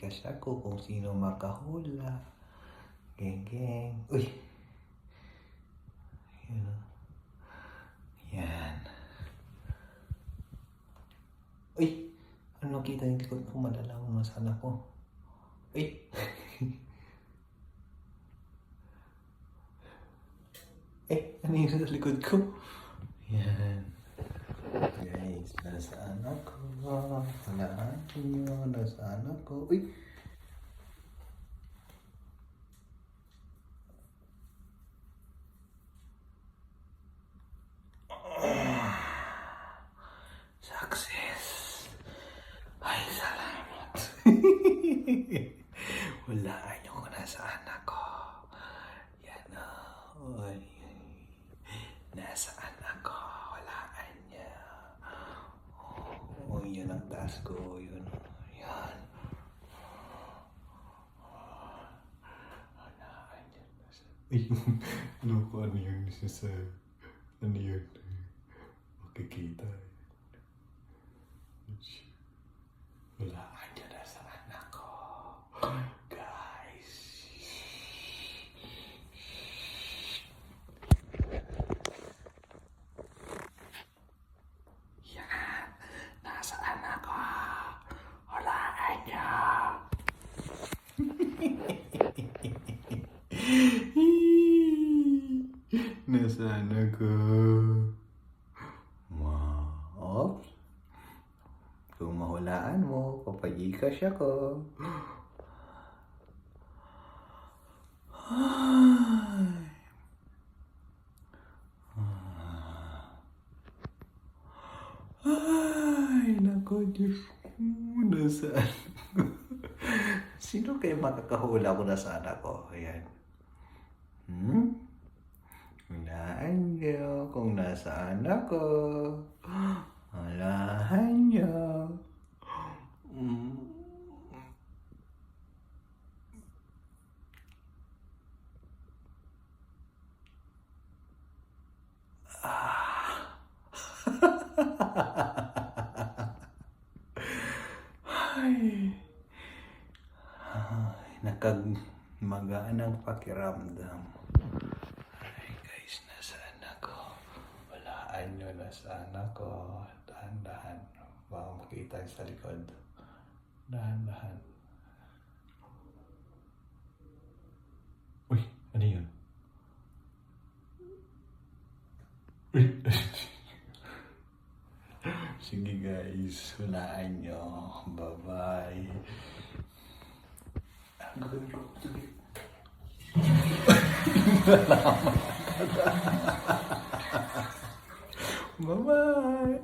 i-cash ako kung sino makahula. Geng, geng. Uy! Yan. Yan. Uy! Ano kita yung likod ko? Madala mo na sana ko. Uy! Ano yung sa likod ko? Yan. Guys, nasaan ako? Walaan nyo, nasaan ako? Uy! Success! Ay, salamat! Walaan nyo kung nasaan ako. Yan o. Uy. Nasaan ako? Walaan niya. Oh, yun ang task ko. Yun. Yan. Walaan niya. Ay, ano yun? Ano yun? Makikita. Walaan niya. Nasaan ako? Guys. Yan. Nasaan ako? Walaan niya. Nasaan ako? Oops. Kung mahulaan mo, papagikas ako. Ay, nako, Diyos ko. Nasaan ako? Sino kayo makakahula kung nasaan ako? Ayan. Hulaan niyo kung nasaan ako. Hulaan niyo. Ay, nakagmagaan ang pakiramdam. Ay, guys, nasaan ako? Walaan nyo, nasaan ako? Dahan-dahan. Baka makita sa likod. Dahan-dahan. Uy, ano yun? Uy, sige guys, hulaan nyo. Bye-bye. Ang gagawin ko. Sige. Bye-bye.